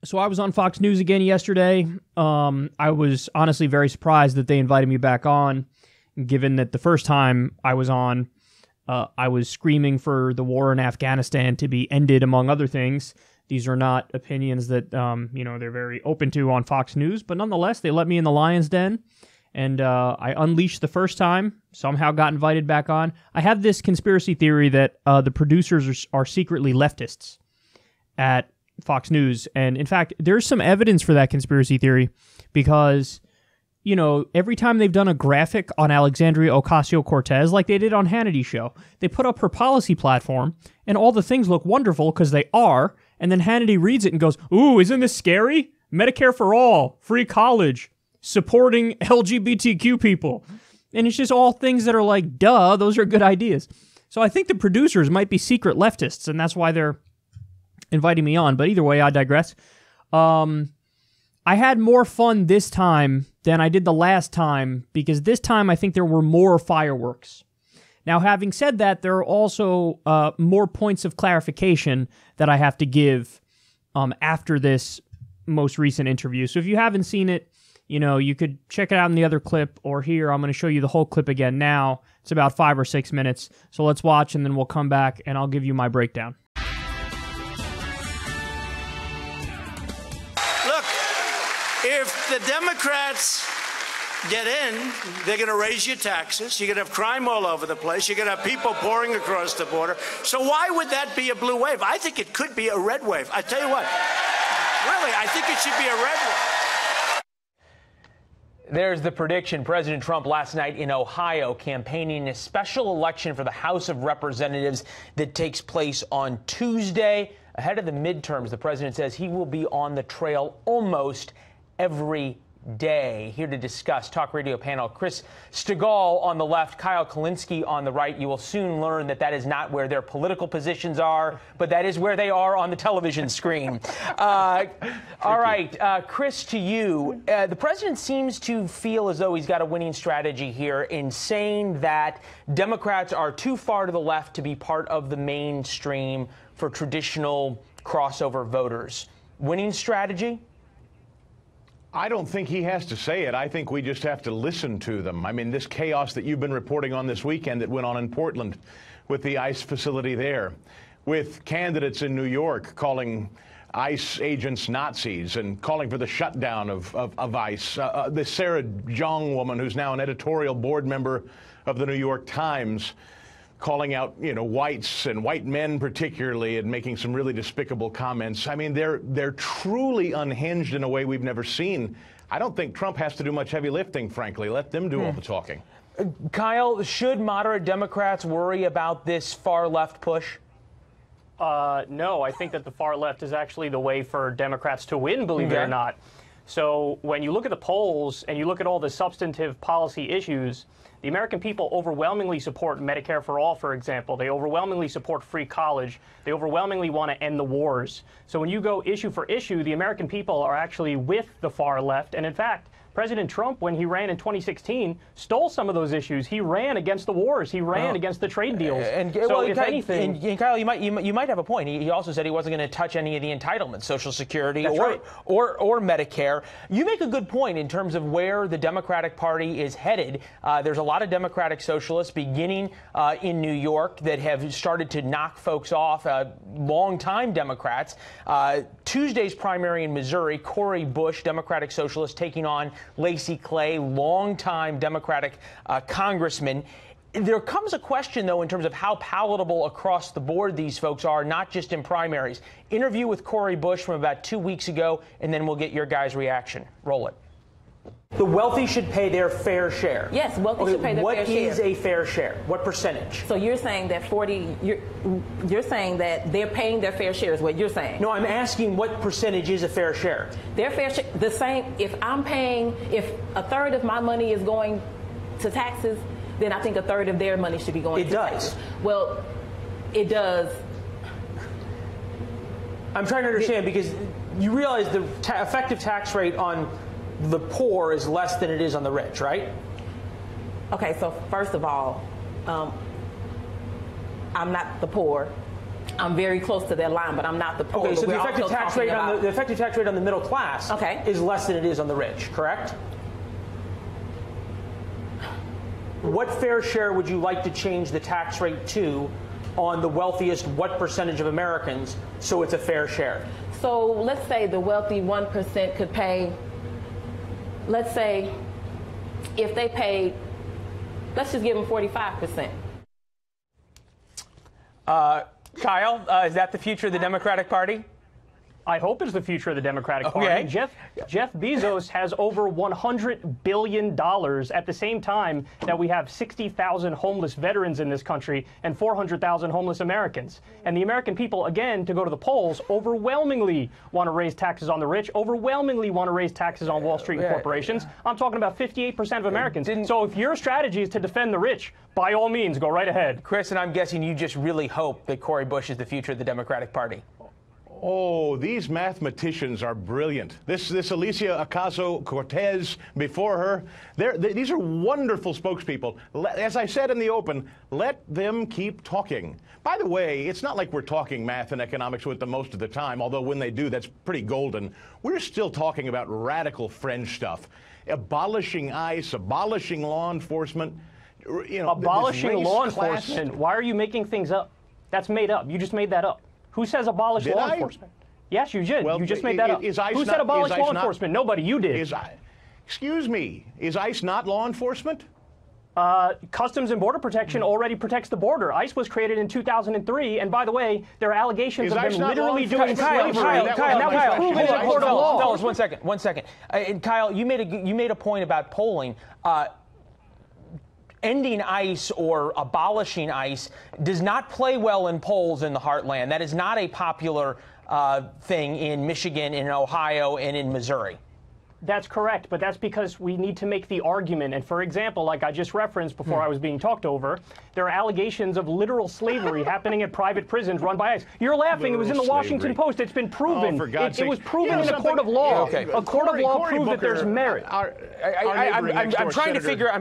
So I was on Fox News again yesterday. I was honestly very surprised that they invited me back on, given that the first time I was on, I was screaming for the war in Afghanistan to be ended, among other things. These are not opinions that, they're very open to on Fox News, but nonetheless, they let me in the lion's den, and I unleashed the first time, somehow got invited back on. I have this conspiracy theory that the producers are secretly leftists at Fox News, and in fact, there's some evidence for that conspiracy theory, because, every time they've done a graphic on Alexandria Ocasio-Cortez, like they did on Hannity's show, they put up her policy platform, and all the things look wonderful, because they are, and then Hannity reads it and goes, "Ooh, isn't this scary? Medicare for all, free college, supporting LGBTQ people." And it's just all things that are like, duh, those are good ideas. So I think the producers might be secret leftists, and that's why they're inviting me on. But either way, I digress. I had more fun this time than I did the last time, because this time I think there were more fireworks. Now, having said that, there are also more points of clarification that I have to give after this most recent interview. So if you haven't seen it, you could check it out in the other clip, or here, I'm going to show you the whole clip again now. It's about 5 or 6 minutes. So let's watch, and then we'll come back, and I'll give you my breakdown. Look, if the Democrats get in, they're going to raise your taxes. You're going to have crime all over the place. You're going to have people pouring across the border. So why would that be a blue wave? I think it could be a red wave. I tell you what, really, I think it should be a red wave. There's the prediction. President Trump last night in Ohio campaigning a special election for the House of Representatives that takes place on Tuesday. Ahead of the midterms, the president says he will be on the trail almost every day. Here to discuss, talk radio panel, Chris Stigall on the left, Kyle Kulinski on the right. You will soon learn that that is not where their political positions are, but that is where they are on the television screen. All right, Chris, to you. The president seems to feel as though he's got a winning strategy here in saying that Democrats are too far to the left to be part of the mainstream for traditional crossover voters. Winning strategy? I don't think he has to say it. I think we just have to listen to them. I mean, this chaos that you've been reporting on this weekend that went on in Portland with the ICE facility there, with candidates in New York calling ICE agents Nazis and calling for the shutdown of ICE. The Sarah Jong woman, who's now an editorial board member of the New York Times, calling out, whites and white men particularly, and making some really despicable comments. I mean, they're truly unhinged in a way we've never seen. I don't think Trump has to do much heavy lifting, frankly. Let them do all the talking. Kyle, should moderate Democrats worry about this far left push? No, I think that the far left is actually the way for Democrats to win, believe it or not. So when you look at the polls and you look at all the substantive policy issues, the American people overwhelmingly support Medicare for all, for example. They overwhelmingly support free college. They overwhelmingly want to end the wars. So when you go issue for issue, the American people are actually with the far left. And in fact, President Trump, when he ran in 2016, stole some of those issues. He ran against the wars. He ran against the trade deals. If anything, Kyle, you might have a point. He also said he wasn't going to touch any of the entitlements, Social Security or Medicare. You make a good point in terms of where the Democratic Party is headed. There's a lot of Democratic socialists beginning in New York that have started to knock folks off, longtime Democrats. Tuesday's primary in Missouri, Cori Bush, Democratic socialist, taking on Lacey Clay, longtime Democratic congressman. There comes a question, though, in terms of how palatable across the board these folks are, not just in primaries. Interview with Cori Bush from about 2 weeks ago, and then we'll get your guys' reaction. Roll it. The wealthy should pay their fair share. Yes, wealthy should pay their fair share. What is a fair share? What percentage? So you're saying that you're saying that they're paying their fair share is what you're saying? No, I'm asking what percentage is a fair share? Their fair share, the same, if a third of my money is going to taxes, then I think a third of their money should be going to taxes. Well, it does. I'm trying to understand because you realize the effective tax rate on the poor is less than it is on the rich, right? Okay, so first of all, I'm not the poor. I'm very close to that line, but I'm not the poor. Okay, so the effective tax rate on the middle class is less than it is on the rich, correct? What fair share would you like to change the tax rate to on the wealthiest what percentage of Americans so it's a fair share? So let's say the wealthy 1% could pay, let's say if they paid, let's just give them 45%. Kyle, is that the future of the Democratic Party? I hope it's the future of the Democratic Party. Jeff Bezos has over $100 billion at the same time that we have 60,000 homeless veterans in this country and 400,000 homeless Americans. And the American people, again, to go to the polls, overwhelmingly want to raise taxes on the rich, overwhelmingly want to raise taxes on Wall Street and corporations. I'm talking about 58% of Americans. So if your strategy is to defend the rich, by all means, go right ahead. Chris, and I'm guessing you just really hope that Cori Bush is the future of the Democratic Party. Oh, these mathematicians are brilliant. This Alicia Ocasio-Cortez before her, these are wonderful spokespeople. As I said in the open, let them keep talking. By the way, it's not like we're talking math and economics with them most of the time, although when they do, that's pretty golden. We're still talking about radical fringe stuff. Abolishing ICE, abolishing law enforcement. You know, abolishing law enforcement? Why are you making things up? That's made up. You just made that up. Who says abolish law enforcement? Yes, you did. Well, you just made that up. Who said abolish law enforcement? Nobody. You did. Excuse me. Is ICE not law enforcement? Customs and Border Protection already protects the border. ICE was created in 2003, and by the way, there are allegations of them literally doing slavery. Kyle, and that was proven in a court of law. Fellas, one second. And Kyle, you made a point about polling. Ending ICE or abolishing ICE does not play well in polls in the heartland. That is not a popular thing in Michigan, in Ohio, and in Missouri. That's correct, but that's because we need to make the argument. And for example, like I just referenced before I was being talked over, there are allegations of literal slavery happening at private prisons run by ICE. You're laughing. It was in the Washington Post. It's been proven. Oh, for God's sake. It was proven in a court of law. Okay. A court of law proved that there's merit. I'm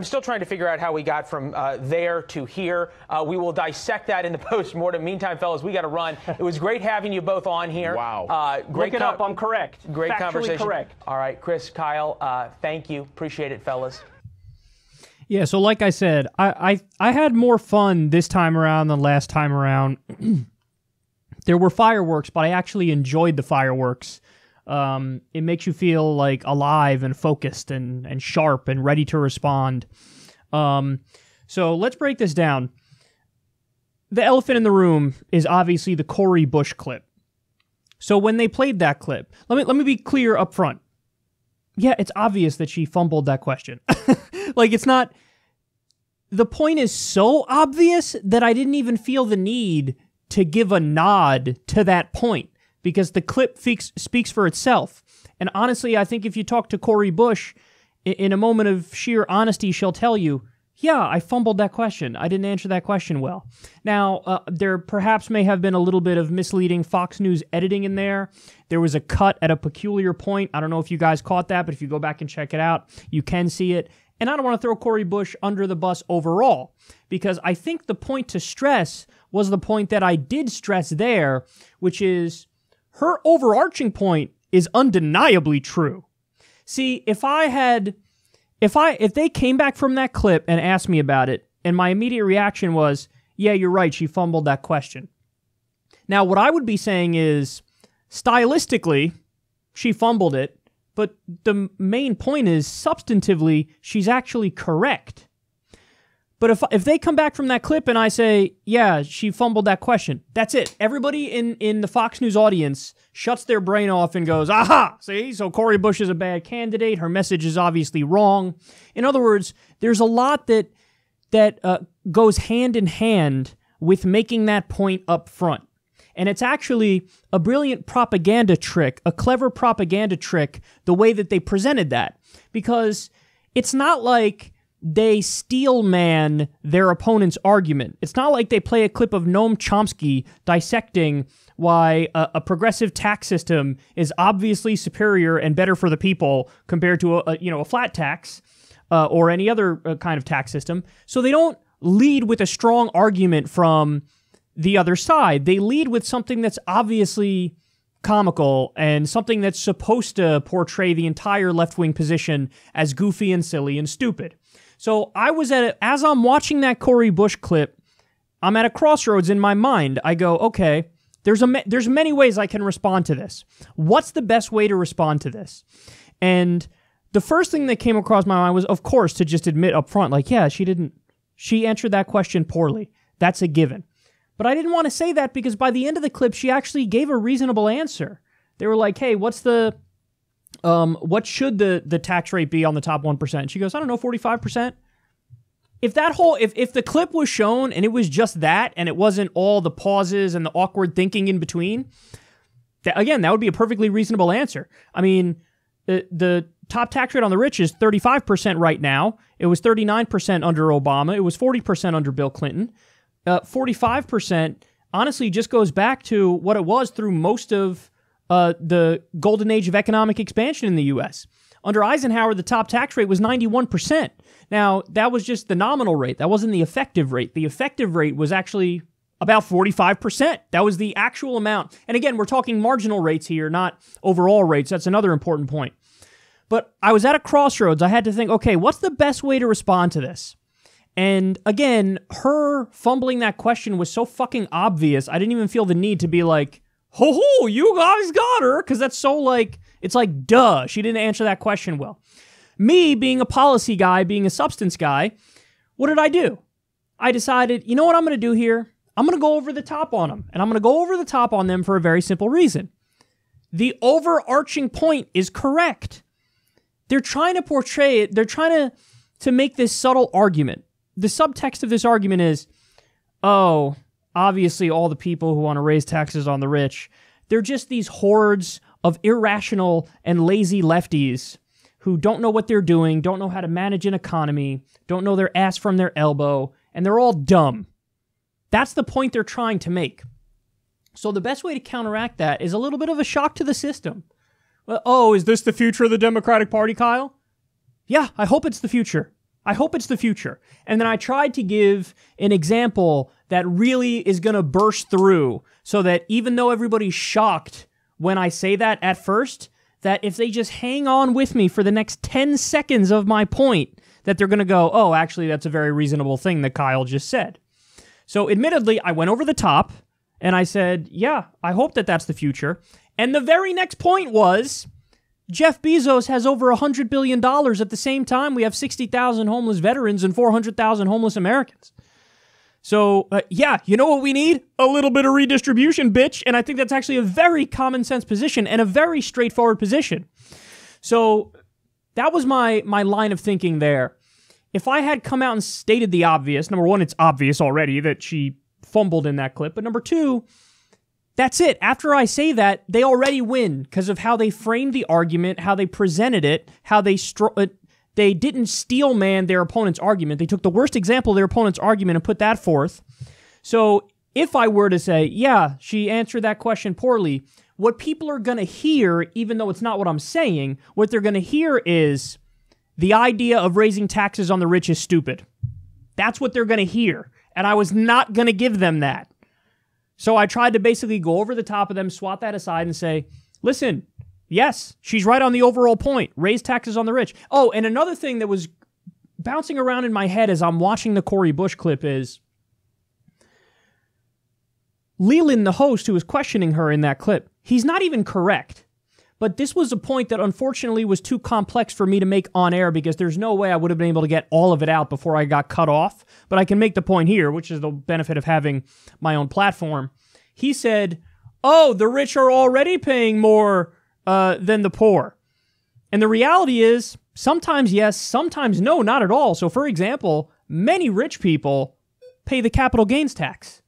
still trying to figure out how we got from there to here. We will dissect that in the post-mortem. Meantime, fellas, we got to run. It was great having you both on here. Wow. Look it up. I'm correct. Great Factually conversation. Correct. All right, Chris, Kyle, thank you. Appreciate it, fellas. Yeah, so like I said, I had more fun this time around than last time around. There were fireworks, but I actually enjoyed the fireworks. It makes you feel like alive and focused and sharp and ready to respond. So let's break this down. The elephant in the room is obviously the Cori Bush clip. So when they played that clip, let me be clear up front. Yeah, it's obvious that she fumbled that question. Like, it's not... The point is so obvious that I didn't even feel the need to give a nod to that point, because the clip speaks for itself. And honestly, I think if you talk to Cori Bush, in a moment of sheer honesty, she'll tell you, yeah, I fumbled that question. I didn't answer that question well. Now, there perhaps may have been a little bit of misleading Fox News editing in there. There was a cut at a peculiar point. I don't know if you guys caught that, but if you go back and check it out, you can see it. And I don't want to throw Cori Bush under the bus overall, because I think the point to stress was the point that I did stress there, which is her overarching point is undeniably true. See, if they came back from that clip and asked me about it, and my immediate reaction was, yeah, you're right, she fumbled that question. Now, what I would be saying is, stylistically, she fumbled it, but the main point is, substantively, she's actually correct. But if they come back from that clip and I say, yeah, she fumbled that question, that's it. Everybody in the Fox News audience shuts their brain off and goes, aha, see? So Cori Bush is a bad candidate. Her message is obviously wrong. In other words, there's a lot that goes hand in hand with making that point up front. And it's actually a brilliant propaganda trick, a clever propaganda trick, the way that they presented that. Because it's not like they steel man their opponent's argument. It's not like they play a clip of Noam Chomsky dissecting why a progressive tax system is obviously superior and better for the people compared to a flat tax or any other kind of tax system. So they don't lead with a strong argument from the other side. They lead with something that's obviously comical and something that's supposed to portray the entire left-wing position as goofy and silly and stupid. So I was as I'm watching that Cori Bush clip, I'm at a crossroads in my mind. I go, okay, there's many ways I can respond to this. What's the best way to respond to this? And the first thing that came across my mind was, of course, to just admit up front, like, yeah, she answered that question poorly. That's a given. But I didn't want to say that because by the end of the clip, she actually gave a reasonable answer. They were like, hey, what should the tax rate be on the top 1%? She goes, I don't know, 45%. If the clip was shown and it was just that and it wasn't all the pauses and the awkward thinking in between, that would be a perfectly reasonable answer. I mean, the top tax rate on the rich is 35% right now. It was 39% under Obama. It was 40% under Bill Clinton. 45% honestly just goes back to what it was through most of the golden age of economic expansion in the U.S. Under Eisenhower, the top tax rate was 91%. Now, that was just the nominal rate. That wasn't the effective rate. The effective rate was actually about 45%. That was the actual amount. And again, we're talking marginal rates here, not overall rates. That's another important point. But I was at a crossroads. I had to think, okay, what's the best way to respond to this? And again, her fumbling that question was so fucking obvious, I didn't even feel the need to be like, ho, you guys got her, because that's so like, it's like, duh, she didn't answer that question well. Me, being a policy guy, being a substance guy, what did I do? I decided, you know what I'm going to do here? I'm going to go over the top on them, and I'm going to go over the top on them for a very simple reason. The overarching point is correct. They're trying to portray it, they're trying to make this subtle argument. The subtext of this argument is, oh, obviously all the people who want to raise taxes on the rich, they're just these hordes of irrational and lazy lefties who don't know what they're doing, don't know how to manage an economy, don't know their ass from their elbow, and they're all dumb. That's the point they're trying to make. So the best way to counteract that is a little bit of a shock to the system. Well, oh, is this the future of the Democratic Party, Kyle? Yeah, I hope it's the future. I hope it's the future. And then I tried to give an example that really is going to burst through so that even though everybody's shocked when I say that at first, that if they just hang on with me for the next 10 seconds of my point, that they're going to go, oh, actually, that's a very reasonable thing that Kyle just said. So admittedly, I went over the top and I said, yeah, I hope that that's the future. And the very next point was, Jeff Bezos has over $100 billion. At the same time, we have 60,000 homeless veterans and 400,000 homeless Americans. So, yeah, you know what we need? A little bit of redistribution, bitch. And I think that's actually a very common sense position and a very straightforward position. So that was my line of thinking there. If I had come out and stated the obvious, number one, it's obvious already that she fumbled in that clip. But number two, that's it. After I say that, they already win because of how they framed the argument, how they presented it, how they didn't steel man their opponent's argument. They took the worst example of their opponent's argument and put that forth. So if I were to say, yeah, she answered that question poorly, what people are going to hear, even though it's not what I'm saying, what they're going to hear is the idea of raising taxes on the rich is stupid. That's what they're going to hear. And I was not going to give them that. So I tried to basically go over the top of them, swat that aside and say, listen, yes, she's right on the overall point. Raise taxes on the rich. Oh, and another thing that was bouncing around in my head as I'm watching the Cori Bush clip is Leland, the host who was questioning her in that clip, he's not even correct. But this was a point that unfortunately was too complex for me to make on air because there's no way I would have been able to get all of it out before I got cut off. But I can make the point here, which is the benefit of having my own platform. He said, oh, the rich are already paying more than the poor. And the reality is, sometimes yes, sometimes no, not at all. So for example, many rich people pay the capital gains tax.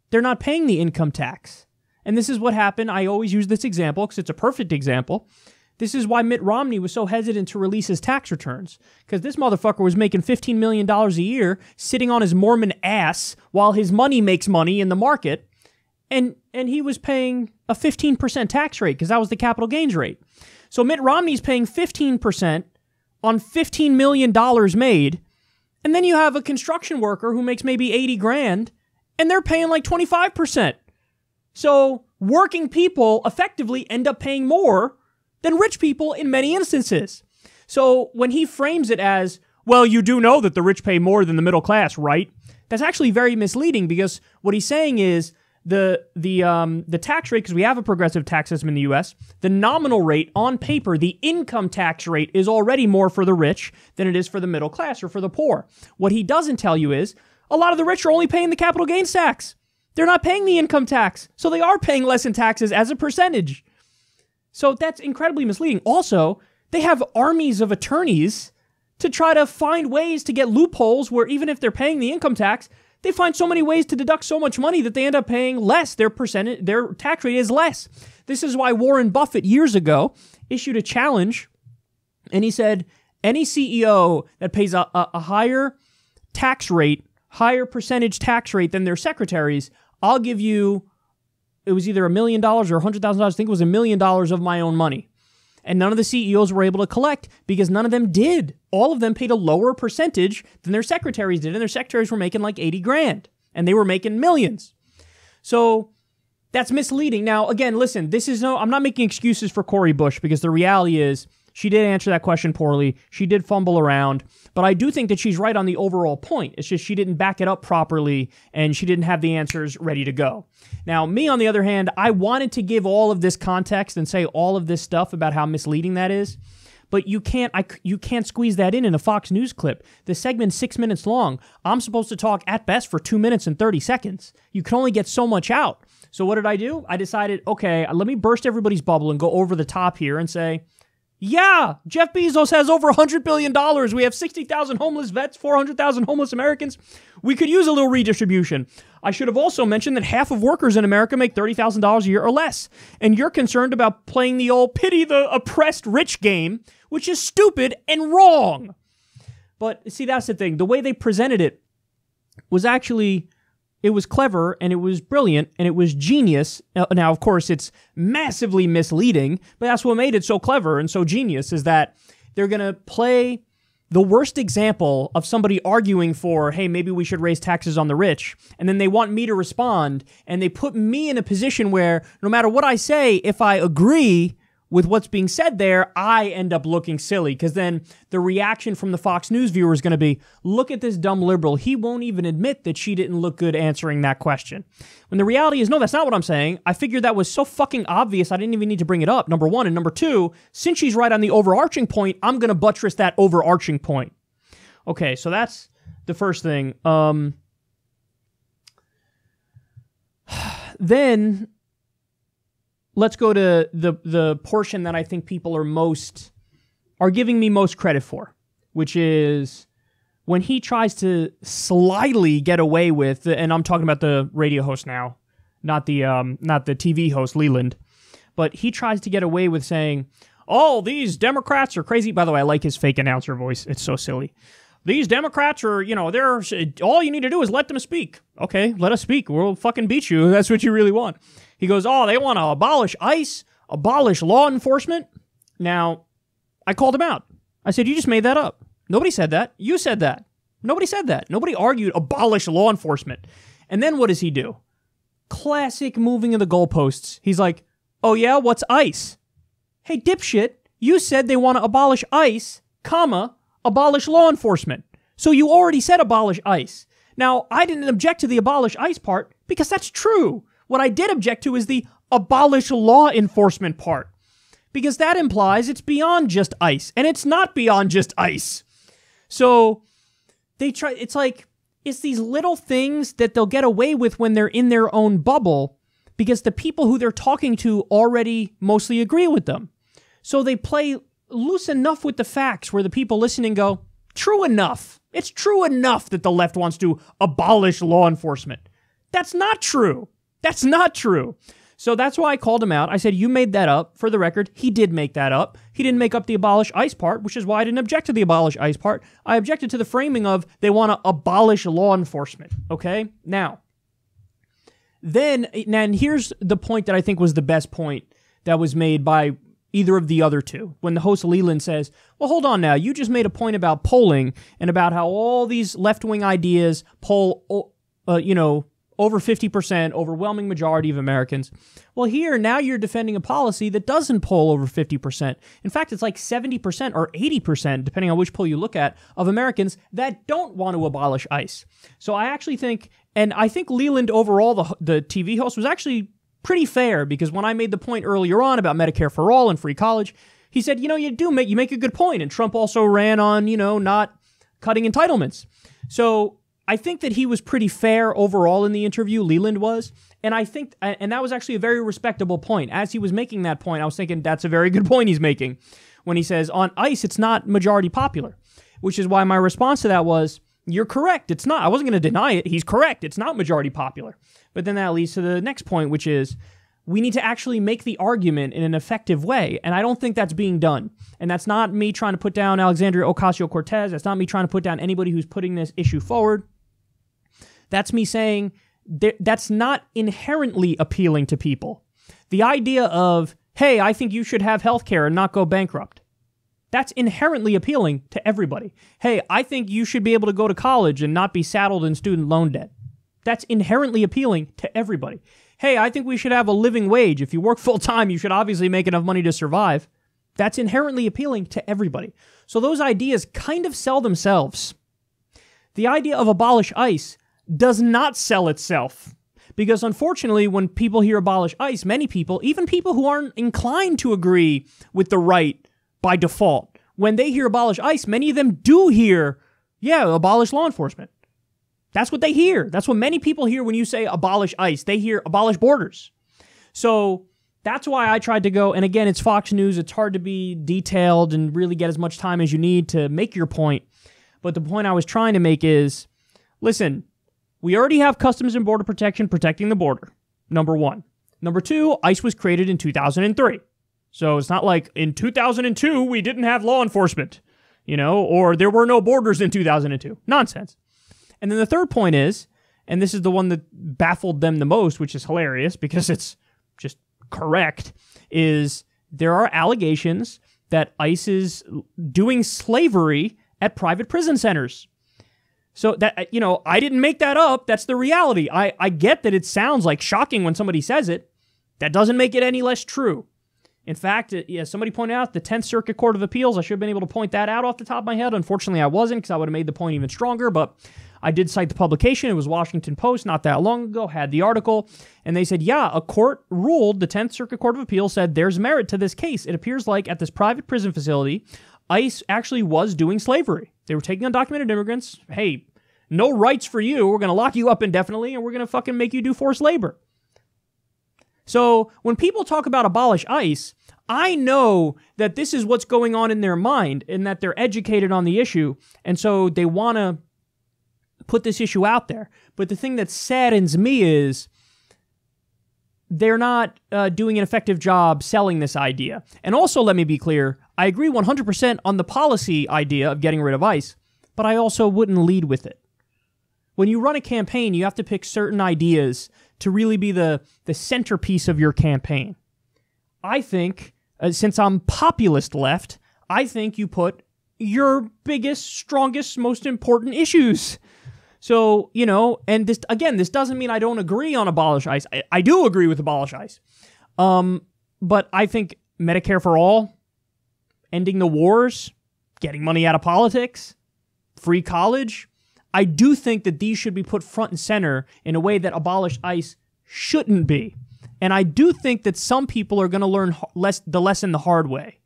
They're not paying the income tax. And this is what happened. I always use this example because it's a perfect example. This is why Mitt Romney was so hesitant to release his tax returns. Because this motherfucker was making $15 million a year, sitting on his Mormon ass while his money makes money in the market. And he was paying a 15% tax rate because that was the capital gains rate. So Mitt Romney's paying 15% on $15 million made. And then you have a construction worker who makes maybe 80 grand and they're paying like 25%. So working people effectively end up paying more than rich people in many instances. So when he frames it as, well, you do know that the rich pay more than the middle class, right? That's actually very misleading, because what he's saying is the tax rate, because we have a progressive tax system in the U.S., the nominal rate on paper, the income tax rate, is already more for the rich than it is for the middle class or for the poor. What he doesn't tell you is a lot of the rich are only paying the capital gains tax. They're not paying the income tax, so they are paying less in taxes as a percentage. So that's incredibly misleading. Also, they have armies of attorneys to try to find ways to get loopholes where even if they're paying the income tax, they find so many ways to deduct so much money that they end up paying less. Their tax rate is less. This is why Warren Buffett years ago issued a challenge, and he said, any CEO that pays a higher tax rate, higher percentage tax rate than their secretaries, I'll give you, it was either $1 million or $100,000, I think it was $1 million of my own money. And none of the CEOs were able to collect because none of them did. All of them paid a lower percentage than their secretaries did, and their secretaries were making like 80 grand, and they were making millions. So that's misleading. Now, again, listen, I'm not making excuses for Cori Bush, because the reality is she did answer that question poorly. She did fumble around, but I do think that she's right on the overall point. It's just she didn't back it up properly, and she didn't have the answers ready to go. Now, me, on the other hand, I wanted to give all of this context and say all of this stuff about how misleading that is, but you can't squeeze that in a Fox News clip. The segment's 6 minutes long. I'm supposed to talk at best for 2 minutes and 30 seconds. You can only get so much out. So what did I do? I decided, okay, let me burst everybody's bubble and go over the top here and say, yeah, Jeff Bezos has over $100 billion. We have 60,000 homeless vets, 400,000 homeless Americans. We could use a little redistribution. I should have also mentioned that half of workers in America make $30,000 a year or less. And you're concerned about playing the old pity the oppressed rich game, which is stupid and wrong. But see, that's the thing. The way they presented it was actually, it was clever, and it was brilliant, and it was genius. Now, of course, it's massively misleading, but that's what made it so clever and so genius, is that they're going to play the worst example of somebody arguing for, hey, maybe we should raise taxes on the rich, and then they want me to respond, and they put me in a position where no matter what I say, if I agree with what's being said there, I end up looking silly, because then the reaction from the Fox News viewer is going to be, look at this dumb liberal. He won't even admit that she didn't look good answering that question. When the reality is, no, that's not what I'm saying. I figured that was so fucking obvious I didn't even need to bring it up, number one. And number two, since she's right on the overarching point, I'm going to buttress that overarching point. Okay, so that's the first thing. Then let's go to the portion that I think people are giving me most credit for, which is when he tries to slyly get away with, and I'm talking about the radio host now, not the TV host Leland, but he tries to get away with saying, "Oh, these Democrats are crazy." By the way, I like his fake announcer voice; it's so silly. These Democrats are, they're all you need to do is let them speak. Okay, let us speak. We'll fucking beat you. That's what you really want. He goes, oh, they want to abolish ICE, abolish law enforcement. Now, I called him out. I said, you just made that up. Nobody said that. You said that. Nobody said that. Nobody argued abolish law enforcement. And then what does he do? Classic moving of the goalposts. He's like, oh yeah, what's ICE? Hey, dipshit, you said they want to abolish ICE, abolish law enforcement. So you already said abolish ICE. Now, I didn't object to the abolish ICE part because that's true. What I did object to is the abolish law enforcement part, because that implies it's beyond just ICE, and it's not beyond just ICE. So it's these little things that they'll get away with when they're in their own bubble, because the people who they're talking to already mostly agree with them. So they play loose enough with the facts where the people listening go, true enough. It's true enough that the left wants to abolish law enforcement. That's not true. That's not true. So that's why I called him out. I said, you made that up. For the record, he did make that up. He didn't make up the abolish ICE part, which is why I didn't object to the abolish ICE part. I objected to the framing of they want to abolish law enforcement. Okay? Now, and here's the point that I think was the best point that was made by either of the other two. When the host Leland says, well, hold on now. You just made a point about polling and about how all these left-wing ideas poll, over 50%, overwhelming majority of Americans. Well, here, now you're defending a policy that doesn't poll over 50%. In fact, it's like 70% or 80%, depending on which poll you look at, of Americans that don't want to abolish ICE. So I actually think, and I think Leland overall, the TV host, was actually pretty fair, because when I made the point earlier on about Medicare for all and free college, he said, you make a good point, and Trump also ran on, not cutting entitlements. So I think that he was pretty fair overall in the interview, Leland was, and I think, and that was actually a very respectable point. As he was making that point, I was thinking that's a very good point he's making when he says, on ICE, it's not majority popular, which is why my response to that was, you're correct, it's not. I wasn't going to deny it. He's correct. It's not majority popular. But then that leads to the next point, which is, we need to actually make the argument in an effective way, and I don't think that's being done. And that's not me trying to put down Alexandria Ocasio-Cortez. That's not me trying to put down anybody who's putting this issue forward. That's me saying that's not inherently appealing to people. The idea of, hey, I think you should have health care and not go bankrupt. That's inherently appealing to everybody. Hey, I think you should be able to go to college and not be saddled in student loan debt. That's inherently appealing to everybody. Hey, I think we should have a living wage. If you work full-time, you should obviously make enough money to survive. That's inherently appealing to everybody. So those ideas kind of sell themselves. The idea of abolish ICE does not sell itself. Because unfortunately, when people hear abolish ICE, many people, even people who aren't inclined to agree with the right by default, when they hear abolish ICE, many of them do hear, abolish law enforcement. That's what they hear. That's what many people hear when you say abolish ICE. They hear abolish borders. So that's why I tried to go, and again, it's Fox News. It's hard to be detailed and really get as much time as you need to make your point. But the point I was trying to make is, listen, we already have Customs and Border Protection protecting the border, number one. Number two, ICE was created in 2003. So it's not like in 2002 we didn't have law enforcement, or there were no borders in 2002. Nonsense. And then the third point is, and this is the one that baffled them the most, which is hilarious because it's just correct, is there are allegations that ICE is doing slavery at private prison centers. So that, I didn't make that up. That's the reality. I get that it sounds like shocking when somebody says it. That doesn't make it any less true. In fact, somebody pointed out the 10th Circuit Court of Appeals. I should have been able to point that out off the top of my head. Unfortunately, I wasn't, because I would have made the point even stronger, but I did cite the publication. It was Washington Post not that long ago, had the article, and they said, a court ruled, the 10th Circuit Court of Appeals said there's merit to this case. It appears like at this private prison facility, ICE actually was doing slavery. They were taking undocumented immigrants. Hey, no rights for you. We're going to lock you up indefinitely, and we're going to fucking make you do forced labor. So when people talk about abolish ICE, I know that this is what's going on in their mind and that they're educated on the issue, and so they want to put this issue out there. But the thing that saddens me is they're not doing an effective job selling this idea. And also, let me be clear, I agree 100% on the policy idea of getting rid of ICE, but I also wouldn't lead with it. When you run a campaign, you have to pick certain ideas to really be the centerpiece of your campaign. I think, since I'm populist left, I think you put your biggest, strongest, most important issues. So, and this doesn't mean I don't agree on abolish ICE. I do agree with abolish ICE. But I think Medicare for all, ending the wars, getting money out of politics, free college, I do think that these should be put front and center in a way that abolish ICE shouldn't be. And I do think that some people are going to learn the lesson the hard way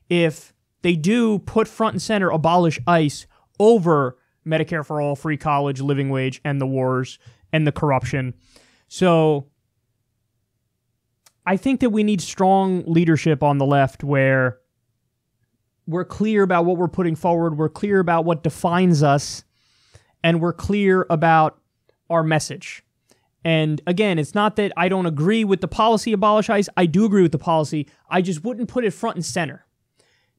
if they do put front and center abolish ICE over Medicare for all, free college, living wage, and the wars and the corruption. So I think that we need strong leadership on the left where we're clear about what we're putting forward, we're clear about what defines us, and we're clear about our message. And again, it's not that I don't agree with the policy abolish ICE. I do agree with the policy. I just wouldn't put it front and center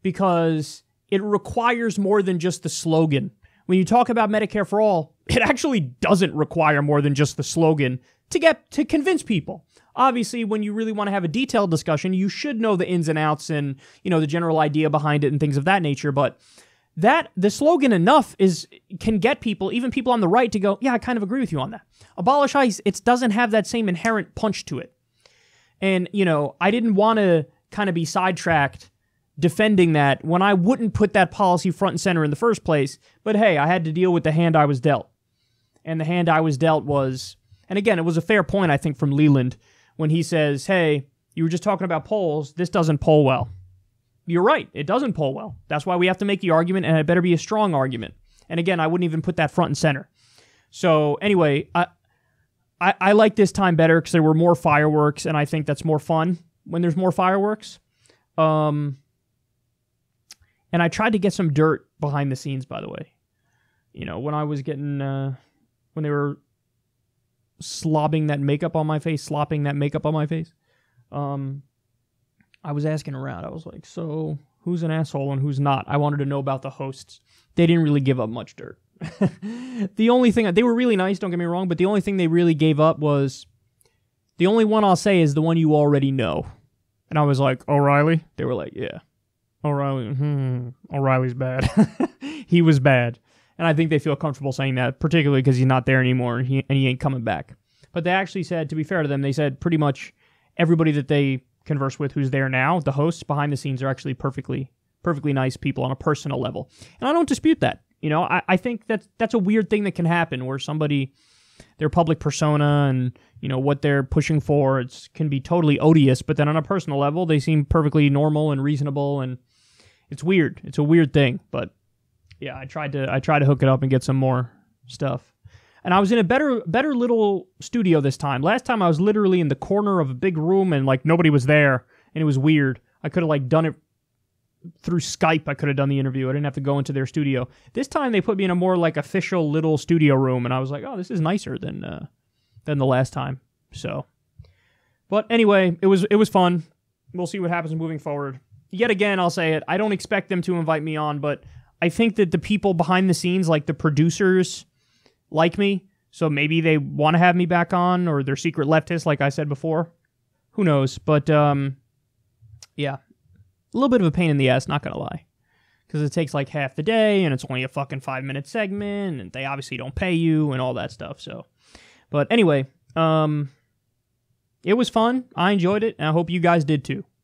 because it requires more than just the slogan. When you talk about Medicare for all, it actually doesn't require more than just the slogan to convince people. Obviously, when you really want to have a detailed discussion, you should know the ins and outs and, the general idea behind it and things of that nature. But that the slogan enough can get people, even people on the right, to go, yeah, I kind of agree with you on that. Abolish ICE, it doesn't have that same inherent punch to it. And, I didn't want to kind of be sidetracked defending that when I wouldn't put that policy front and center in the first place. But hey, I had to deal with the hand I was dealt. And the hand I was dealt was, and again, it was a fair point, I think, from Leland when he says, hey, you were just talking about polls. This doesn't poll well. You're right. It doesn't poll well. That's why we have to make the argument, and it better be a strong argument. And again, I wouldn't even put that front and center. So anyway, I like this time better because there were more fireworks, and I think that's more fun when there's more fireworks. And I tried to get some dirt behind the scenes, by the way. When I was getting, when they were slopping that makeup on my face, I was asking around. I was like, so who's an asshole and who's not? I wanted to know about the hosts. They didn't really give up much dirt. The only thing, they were really nice, don't get me wrong, but the only thing they really gave up was, the only one I'll say is the one you already know. And I was like, O'Reilly? They were like, yeah. O'Reilly, O'Reilly's bad. He was bad. And I think they feel comfortable saying that, particularly because he's not there anymore and he ain't coming back. But they actually said, to be fair to them, they said pretty much everybody that they converse with who's there now, the hosts behind the scenes, are actually perfectly nice people on a personal level. And I don't dispute that. I think that's a weird thing that can happen where somebody, their public persona and, what they're pushing for, can be totally odious, but then on a personal level, they seem perfectly normal and reasonable, and it's weird. It's a weird thing, but yeah, I tried to hook it up and get some more stuff. And I was in a better little studio this time. Last time I was literally in the corner of a big room and nobody was there, and it was weird. I could have done it through Skype. I could have done the interview. I didn't have to go into their studio. This time they put me in a more official little studio room, and I was like, oh, this is nicer than the last time. So, but anyway, it was fun. We'll see what happens moving forward. Yet again, I'll say it. I don't expect them to invite me on, but I think that the people behind the scenes, like the producers, like me, so maybe they want to have me back on, or they're secret leftists, like I said before. Who knows? But yeah, a little bit of a pain in the ass, not gonna lie, because it takes half the day, and it's only a fucking 5-minute segment, and they obviously don't pay you and all that stuff. So, but anyway, it was fun. I enjoyed it, and I hope you guys did too.